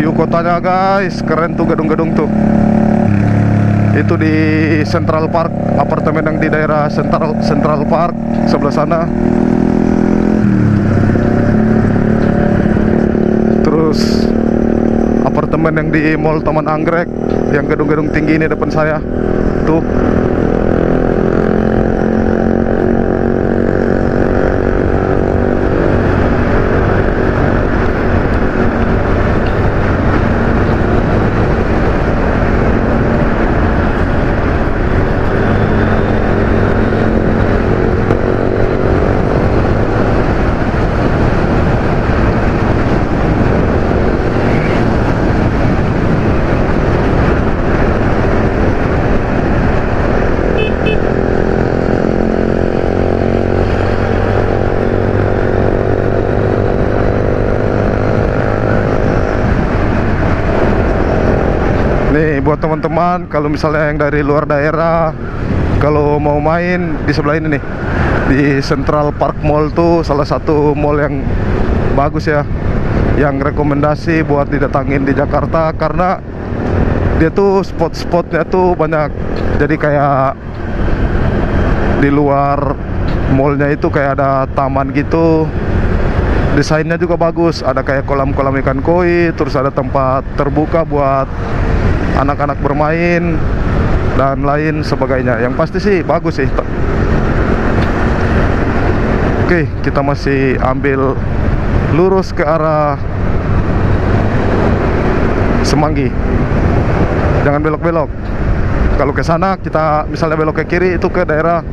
view kotanya guys. Keren tuh gedung-gedung tuh. Itu di Central Park, apartemen yang di daerah Central Park sebelah sana. Terus apartemen yang di Mall Taman Anggrek, yang gedung-gedung tinggi ini depan saya tuh. Nih buat teman-teman, kalau misalnya yang dari luar daerah, kalau mau main di sebelah ini nih, di Central Park Mall tuh salah satu mall yang bagus ya, yang rekomendasi buat didatangin di Jakarta. Karena dia tuh spot-spotnya tuh banyak. Jadi kayak di luar mallnya itu kayak ada taman gitu. Desainnya juga bagus, ada kayak kolam-kolam ikan koi, terus ada tempat terbuka buat anak-anak bermain dan lain sebagainya. Yang pasti sih bagus sih. Oke, kita masih ambil lurus ke arah Semanggi. Jangan belok-belok. Kalau ke sana kita misalnya belok ke kiri, itu ke daerah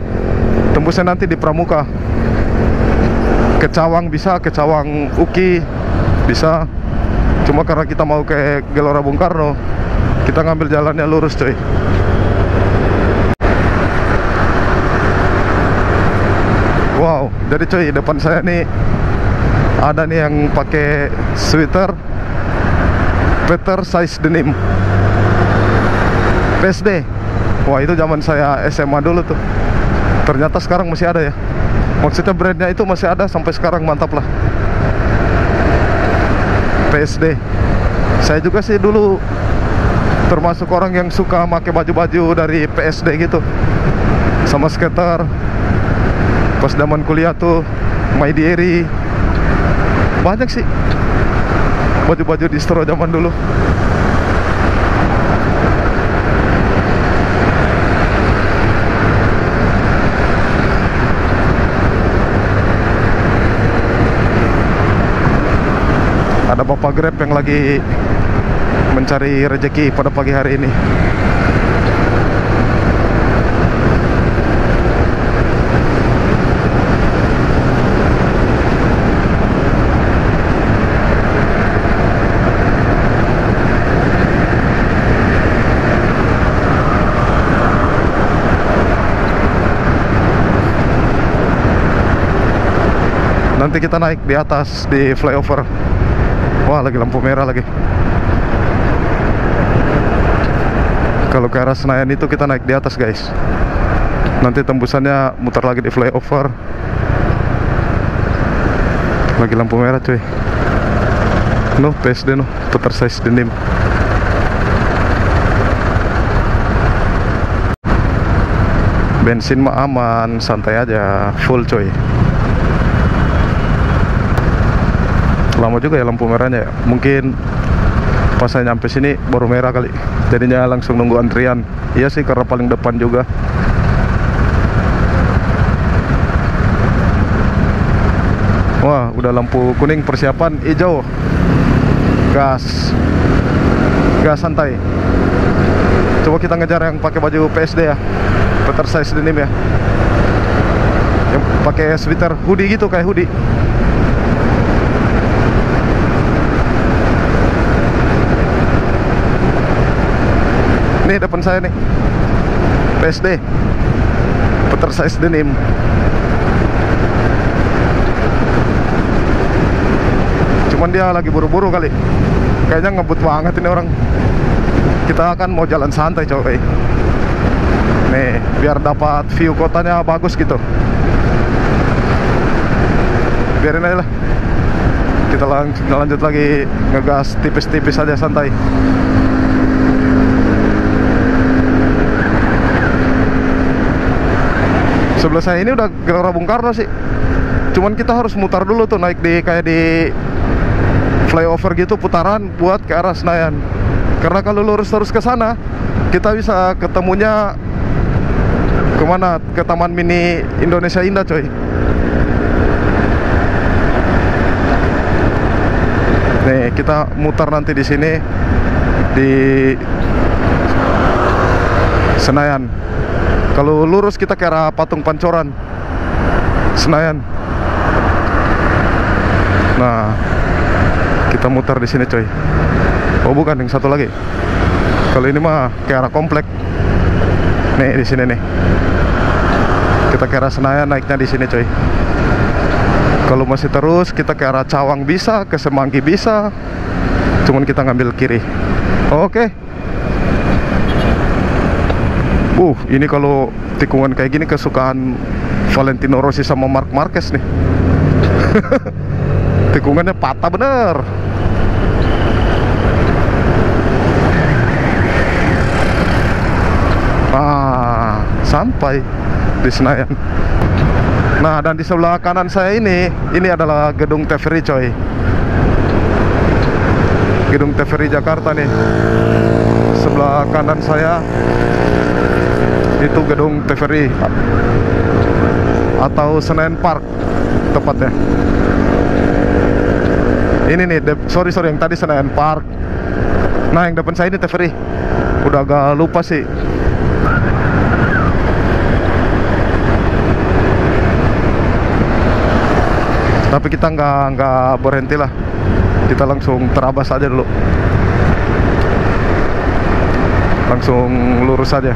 tembusnya nanti di Pramuka. Ke Cawang bisa, ke Cawang Uki bisa. Cuma karena kita mau ke Gelora Bung Karno, kita ngambil jalannya lurus coy. Wow, jadi coy, depan saya nih ada nih yang pakai sweater Peter size denim PSD. Wah, itu zaman saya SMA dulu tuh. Ternyata sekarang masih ada ya. Maksudnya brandnya itu masih ada sampai sekarang, mantap lah. PSD. Saya juga sih dulu termasuk orang yang suka pakai baju-baju dari PSD gitu, sama skater. Pas zaman kuliah tuh My Diary, banyak sih baju-baju distro zaman dulu. Ada bapak Grab yang lagi mencari rezeki pada pagi hari ini. Nanti kita naik di atas di flyover. Wah, lagi lampu merah lagi. Kalau ke arah Senayan itu kita naik di atas guys. Nanti tembusannya muter lagi di flyover. Lagi lampu merah cuy. No, PSD no, Peter size denim. Bensin mah aman, santai aja, full coy. Lama juga ya lampu merahnya ya. Mungkin pas saya nyampe sini baru merah kali, jadinya langsung nunggu antrian. Iya sih, karena paling depan juga. Wah, udah lampu kuning, persiapan hijau. Gas santai. Coba kita ngejar yang pakai baju PSD ya, Peter size denim ya, yang pakai sweater hoodie gitu, kayak hoodie. Nih depan saya nih, PSD Peter size denim. Cuman dia lagi buru-buru kali, kayaknya ngebut banget ini orang. Kita akan mau jalan santai coy. Nih, biar dapat view kotanya bagus gitu. Biarin aja lah, Kita lanjut lagi ngegas tipis-tipis aja, santai. Sebelah saya ini udah Gelora Bung Karno sih. Cuman kita harus mutar dulu tuh, naik di kayak di flyover gitu, putaran buat ke arah Senayan. Karena kalau lurus terus ke sana, kita bisa ketemunya kemana? Ke Taman Mini Indonesia Indah, coy. Nih, kita mutar nanti di sini di Senayan. Kalau lurus kita ke arah Patung Pancoran, Senayan. Nah, kita mutar di sini, coy. Oh, bukan, yang satu lagi. Kalau ini mah ke arah komplek. Nih, di sini nih. Kita ke arah Senayan, naiknya di sini, coy. Kalau masih terus kita ke arah Cawang bisa, ke Semanggi bisa. Cuman kita ngambil kiri. Oke. Ini kalau tikungan kayak gini kesukaan Valentino Rossi sama Marc Marquez nih. Tikungannya patah bener. Sampai di Senayan. Nah, dan di sebelah kanan saya ini adalah gedung TVRI, coy. Gedung TVRI Jakarta nih. Sebelah kanan saya itu gedung TVRI atau Senayan Park tepatnya. Ini nih, sorry yang tadi Senayan Park. Nah, yang depan saya ini TVRI. Udah agak lupa sih. Tapi kita nggak berhenti lah. Kita langsung terabas aja dulu. Langsung lurus aja.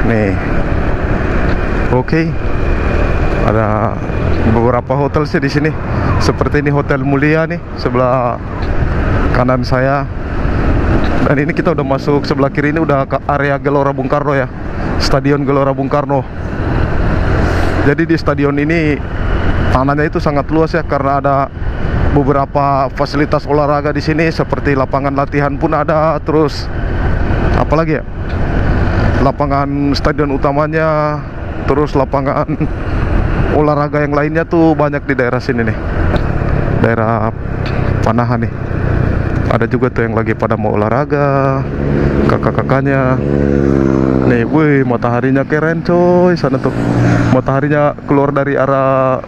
Nih. Oke. Ada beberapa hotel sih di sini. Seperti ini Hotel Mulia nih, sebelah kanan saya. Dan ini kita udah masuk, sebelah kiri ini udah ke area Gelora Bung Karno ya, Stadion Gelora Bung Karno. Jadi di stadion ini tanahnya itu sangat luas ya, karena ada beberapa fasilitas olahraga di sini, seperti lapangan latihan pun ada. Terus apalagi ya, lapangan stadion utamanya, terus lapangan olahraga yang lainnya tuh banyak di daerah sini nih, daerah Panahan nih. Ada juga tuh yang lagi pada mau olahraga, kakak-kakaknya. Nih, wih, mataharinya keren, coy. Sana tuh, mataharinya keluar dari arah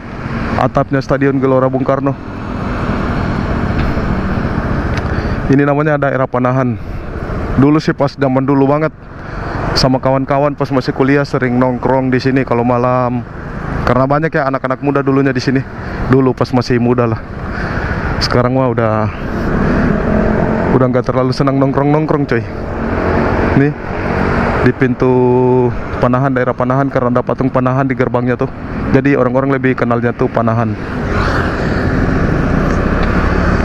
atapnya Stadion Gelora Bung Karno. Ini namanya daerah Panahan. Dulu sih pas zaman dulu banget, sama kawan-kawan pas masih kuliah sering nongkrong di sini kalau malam. Karena banyak ya anak-anak muda dulunya di sini. Dulu pas masih muda lah. Sekarang mah udah nggak terlalu senang nongkrong, coy. Nih di pintu Panahan, daerah Panahan, karena ada patung Panahan di gerbangnya tuh. Jadi orang-orang lebih kenalnya tuh Panahan.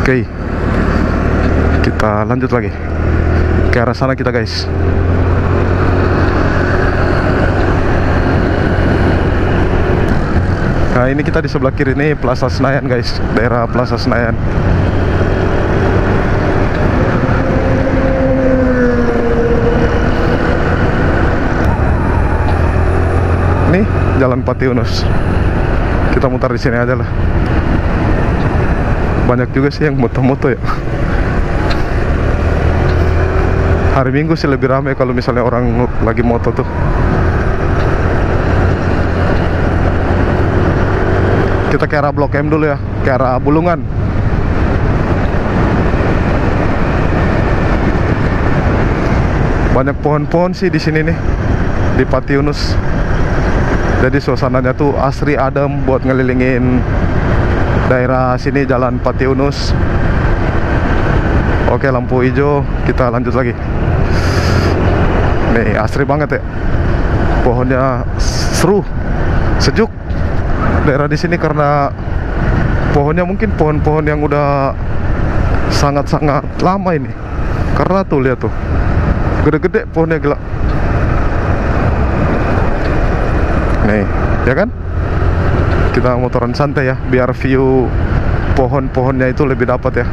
Oke, kita lanjut lagi ke arah sana kita, guys. Nah, ini kita di sebelah kiri nih Plaza Senayan, guys. Daerah Plaza Senayan. Nih Jalan Patiunus. Kita mutar di sini aja lah. Banyak juga sih yang moto-moto ya. Hari Minggu sih lebih ramai kalau misalnya orang lagi moto tuh. Kita ke arah Blok M dulu ya, ke arah Bulungan. Banyak pohon-pohon sih di sini nih, di Patiunus. Jadi suasananya tuh asri, adem buat ngelilingin daerah sini, Jalan Patiunus. Oke, lampu hijau, kita lanjut lagi. Nih, asri banget ya. Pohonnya seru, sejuk daerah di sini karena pohonnya mungkin pohon-pohon yang udah sangat-sangat lama ini. Karena tuh lihat tuh, gede-gede pohonnya gila. Nih, ya kan? Kita motoran santai ya, biar view pohon-pohonnya itu lebih dapat ya.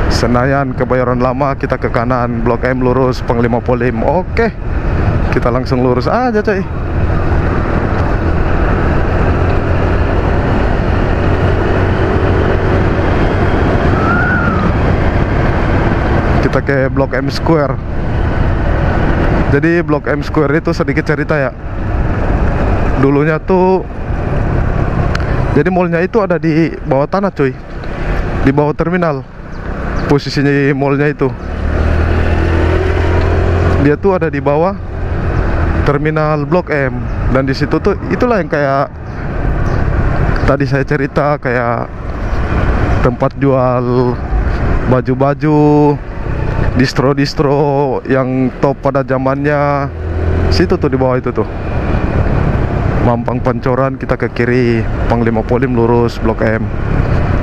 Senayan, Kebayoran Lama, kita ke kanan, Blok M lurus, Panglima Polim. Oke, kita langsung lurus aja coy. Kita ke Blok M Square. Jadi Blok M Square itu sedikit cerita ya. Dulunya tuh, jadi mallnya itu ada di bawah tanah cuy, di bawah terminal. Posisinya mallnya itu, dia tuh ada di bawah terminal Blok M. Dan di situ tuh itulah yang kayak tadi saya cerita, kayak tempat jual baju-baju, distro-distro yang top pada zamannya. Situ tuh di bawah itu tuh, Mampang Pancoran, kita ke kiri, Panglima Polim lurus, Blok M.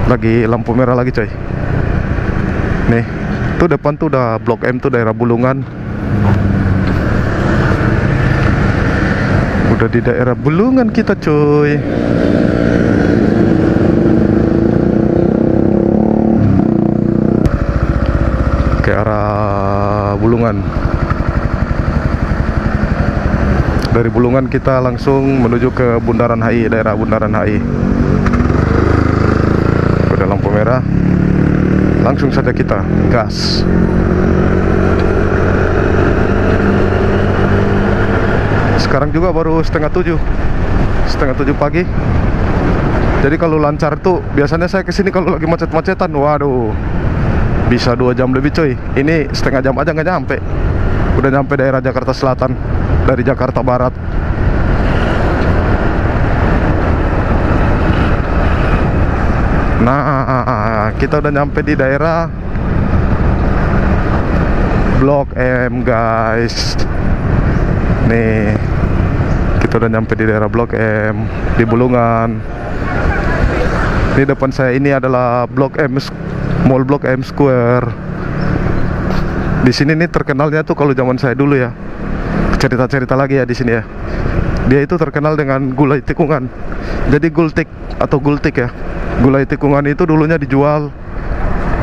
Lagi lampu merah lagi coy. Nih, tuh depan tuh udah Blok M tuh, daerah Bulungan. Udah di daerah Bulungan kita coy. Ke arah Bulungan. Dari Bulungan kita langsung menuju ke Bundaran HI, daerah Bundaran HI. Udah lampu merah, langsung saja kita gas. Sekarang juga baru setengah tujuh pagi. Jadi kalau lancar tuh biasanya saya kesini kalau lagi macet-macetan, waduh, bisa 2 jam lebih coy. Ini setengah jam aja nggak nyampe. Udah nyampe daerah Jakarta Selatan dari Jakarta Barat. Nah, kita udah nyampe di daerah Blok M guys. Nih, kita udah nyampe di daerah Blok M di Bulungan. Ini depan saya ini adalah Blok M, Mall Blok M Square. Di sini nih terkenalnya tuh kalau zaman saya dulu ya. Cerita-cerita lagi ya di sini ya. Dia itu terkenal dengan gulai tikungan. Jadi gultik atau gultik ya. Gulai tikungan itu dulunya dijual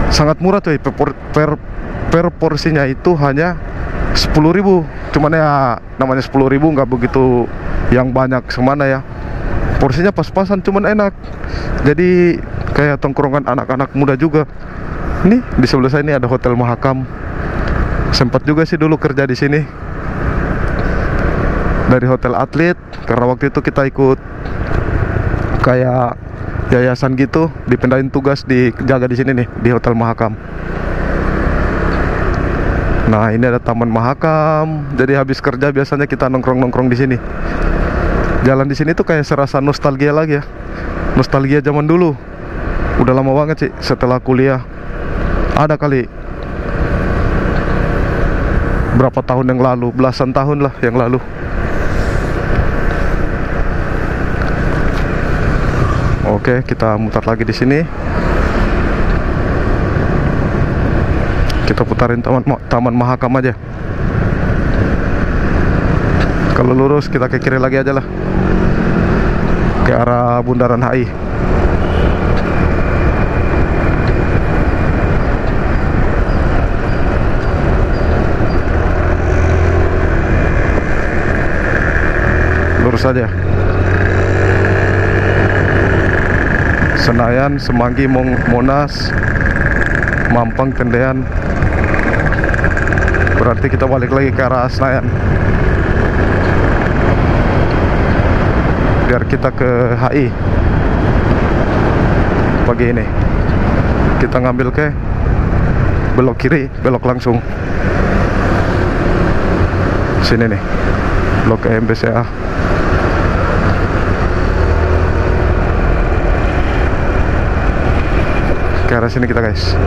sangat murah coy. Per porsinya itu hanya 10.000. Cuman ya namanya 10.000 nggak begitu yang banyak semana ya. Porsinya pas-pasan, cuman enak. Jadi kayak tongkrongan anak-anak muda juga. Nih di sebelah saya ini ada Hotel Mahakam. Sempat juga sih dulu kerja di sini. Dari Hotel Atlet, karena waktu itu kita ikut kayak yayasan gitu, dipindahin tugas dijaga di sini nih di Hotel Mahakam. Nah, ini ada Taman Mahakam. Jadi habis kerja biasanya kita nongkrong-nongkrong di sini. Jalan di sini tuh kayak serasa nostalgia lagi ya. Nostalgia zaman dulu. Udah lama banget sih setelah kuliah. Ada kali berapa tahun yang lalu, belasan tahun lah yang lalu. Oke, kita mutar lagi di sini. Kita putarin Taman Mahakam aja. Kalau lurus kita ke kiri lagi aja lah, ke arah Bundaran HI. Lurus saja. Senayan, Semanggi, Monas, Mampang, Tendean. Berarti kita balik lagi ke arah Senayan, biar kita ke HI pagi ini. Kita ngambil ke belok kiri, belok langsung sini nih, Blok M BCA. Ke arah sini kita guys.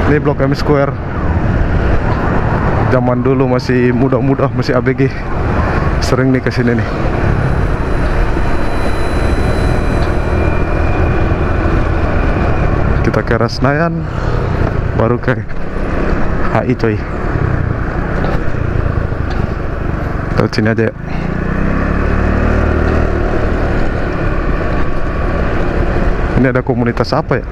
Ini Blok M Square. Zaman dulu masih muda-muda, masih ABG. Sering nih kesini nih. Kita ke arah Senayan, baru ke HI coy. Lewat sini aja ya. Ini ada komunitas apa ya?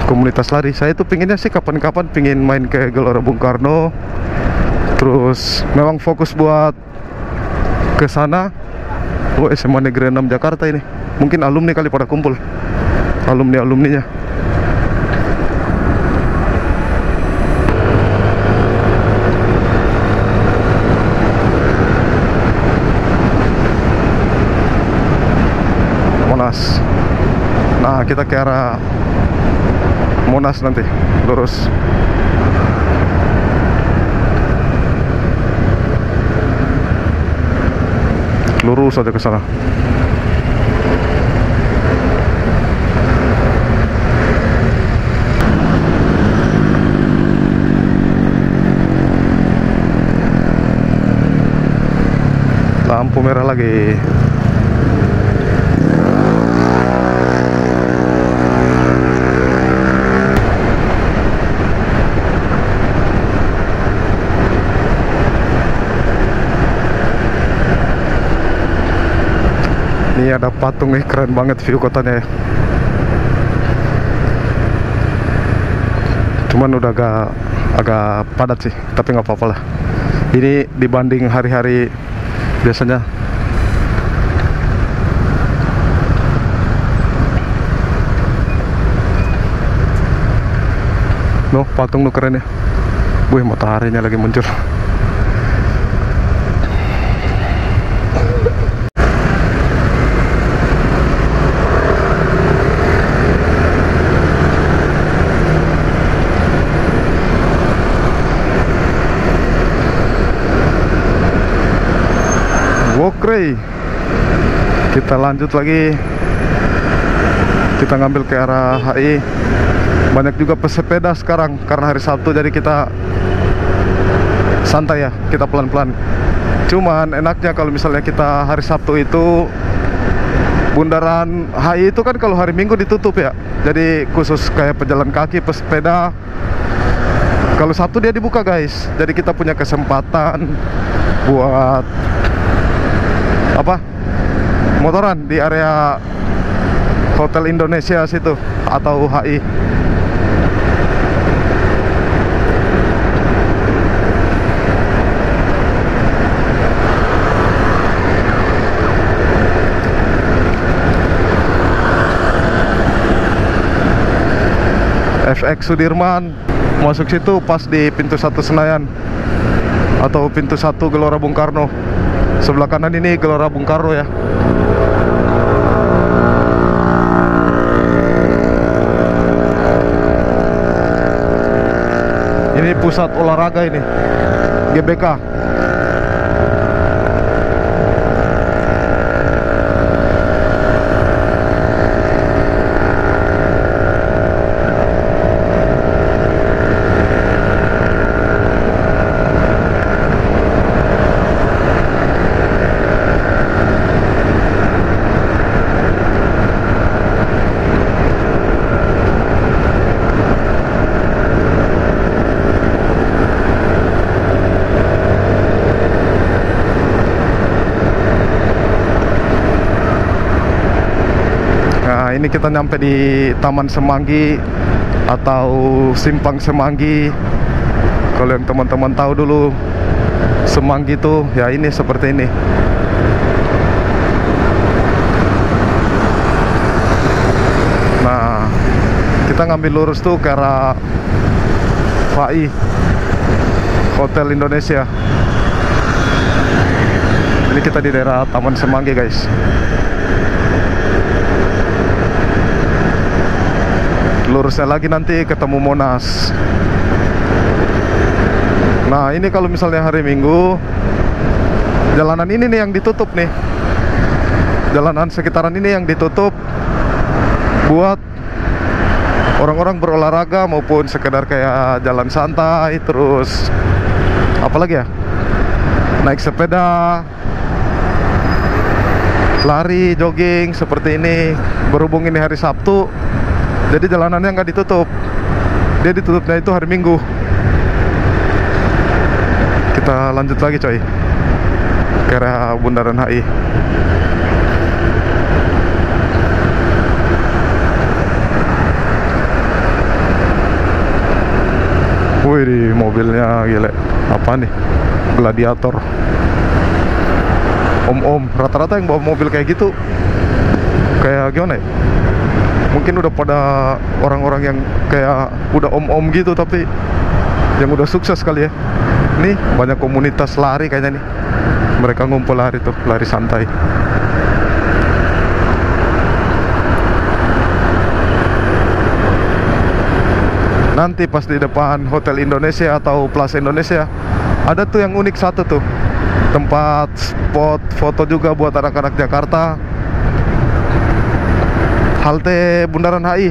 Komunitas lari. Saya tuh pinginnya sih kapan-kapan pingin main ke Gelora Bung Karno. Terus memang fokus buat ke sana. Oh, SMA Negeri 6 Jakarta ini. Mungkin alumni kali pada kumpul. Alumninya. Monas. Nah, kita ke arah Monas nanti, lurus. Lurus aja ke sana. Lampu merah lagi. Ini ada patung nih, keren banget view kotanya ya. Cuman udah agak padat sih, tapi nggak apa-apa lah. Ini dibanding hari-hari biasanya. Noh, patung tuh keren ya. Wih, mataharinya lagi muncul. Oke, kita lanjut lagi. Kita ngambil ke arah HI. Banyak juga pesepeda sekarang karena hari Sabtu, jadi kita santai ya, kita pelan-pelan. Cuman enaknya kalau misalnya kita hari Sabtu itu bundaran HI itu kan kalau hari Minggu ditutup ya. Jadi khusus kayak pejalan kaki, pesepeda. Kalau Sabtu dia dibuka guys. Jadi kita punya kesempatan buat motoran di area Hotel Indonesia situ atau HI. FX Sudirman, masuk situ pas di pintu 1 Senayan atau pintu 1 Gelora Bung Karno. Sebelah kanan ini Gelora Bung Karno ya. Ini pusat olahraga ini, GBK. Ini kita nyampe di Taman Semanggi atau Simpang Semanggi. Kalau yang teman-teman tahu dulu Semanggi tuh ya ini seperti ini. Nah, kita ngambil lurus tuh ke arah HI, Hotel Indonesia. Ini kita di daerah Taman Semanggi guys. Lurusnya lagi nanti ketemu Monas. Nah, ini kalau misalnya hari Minggu, jalanan ini nih yang ditutup nih. Jalanan sekitaran ini yang ditutup buat orang-orang berolahraga maupun sekedar kayak jalan santai, terus apalagi ya, naik sepeda, lari, jogging seperti ini. Berhubung ini hari Sabtu, Jadi jalanannya nggak ditutup. Dia ditutupnya itu hari Minggu. Kita lanjut lagi coy, ke arah Bundaran HI. Wih, di mobilnya gile. Apa nih? Gladiator. Om-om, rata-rata yang bawa mobil kayak gitu kayak gimana ya? Mungkin udah pada orang-orang yang kayak udah om-om gitu, tapi yang udah sukses kali ya. Nih, banyak komunitas lari kayaknya nih. Mereka ngumpul lari tuh, lari santai. Nanti pas di depan Hotel Indonesia atau Plaza Indonesia, ada tuh yang unik satu tuh, tempat spot foto juga buat anak-anak Jakarta. Halte Bundaran HI.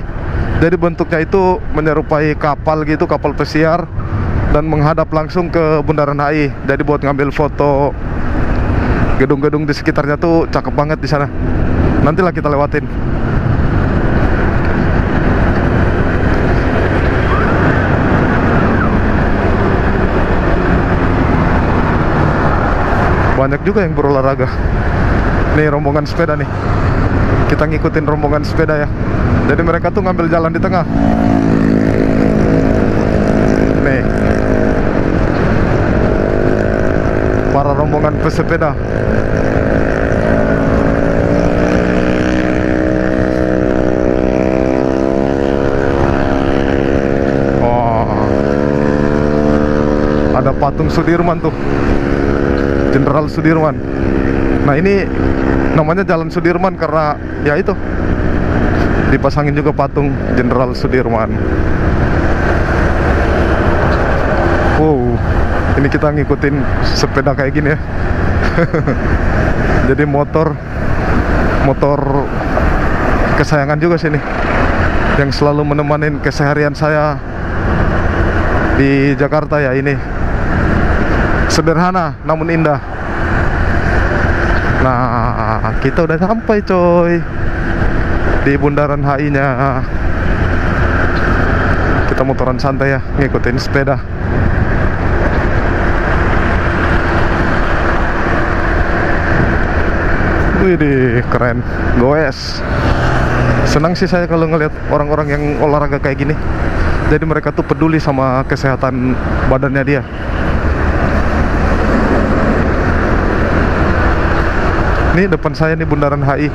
Jadi bentuknya itu menyerupai kapal gitu, kapal pesiar, dan menghadap langsung ke Bundaran HI. Jadi buat ngambil foto gedung-gedung di sekitarnya tuh cakep banget di sana. Nantilah kita lewatin. Banyak juga yang berolahraga. Nih rombongan sepeda nih. Kita ngikutin rombongan sepeda ya. Jadi mereka tuh ngambil jalan di tengah. Nih, para rombongan pesepeda. Oh, ada patung Sudirman tuh, Jenderal Sudirman. Nah, ini namanya Jalan Sudirman karena ya itu dipasangin juga patung Jenderal Sudirman. Wow, ini kita ngikutin sepeda kayak gini ya. Jadi motor kesayangan juga sini, yang selalu menemani keseharian saya di Jakarta ya. Ini sederhana namun indah. Nah, kita udah sampai coy di Bundaran HI-nya. Kita motoran santai ya, ngikutin sepeda. Wih, keren, goes. Senang sih saya kalau ngelihat orang-orang yang olahraga kayak gini. Jadi mereka tuh peduli sama kesehatan badannya dia. Nih depan saya nih Bundaran HI.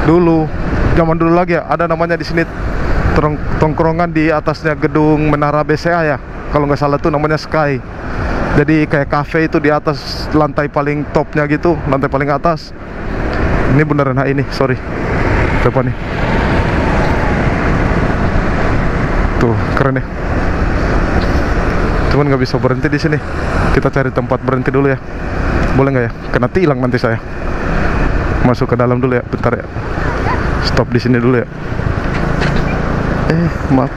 Dulu, zaman dulu lagi ya, ada namanya di sini tongkrongan di atasnya gedung Menara BCA ya. Kalau nggak salah tuh namanya Sky. Jadi kayak cafe itu di atas lantai paling topnya gitu, lantai paling atas. Ini Bundaran HI nih, sorry. Depan nih. Tuh, keren ya. Cuman nggak bisa berhenti di sini. Kita cari tempat berhenti dulu ya. Boleh nggak ya? Kena tilang nanti saya. Masuk ke dalam dulu ya, bentar ya. Stop di sini dulu ya. Maaf.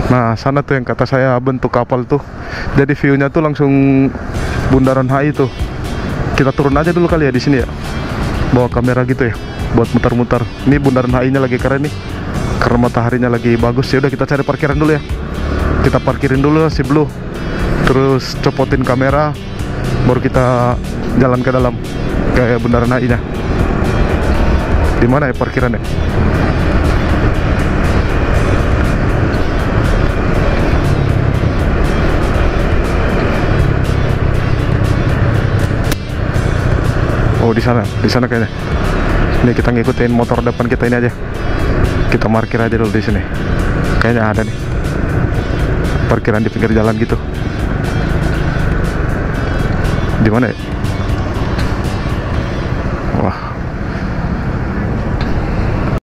Nah, sana tuh yang kata saya bentuk kapal tuh. Jadi view-nya tuh langsung Bundaran HI tuh. Kita turun aja dulu kali ya di sini ya. Bawa kamera gitu ya, buat muter-muter. Ini Bundaran HI-nya lagi keren nih. Karena mataharinya lagi bagus. Ya udah kita cari parkiran dulu ya. Kita parkirin dulu si Blue. Terus copotin kamera, baru kita jalan ke dalam ke Bundaran HI-nya. Di mana ya parkirannya? Oh, di sana kayaknya. Nih kita ngikutin motor depan kita ini aja. Kita parkir aja dulu di sini. Kayaknya ada nih. Parkiran di pinggir jalan gitu. Di mana ya?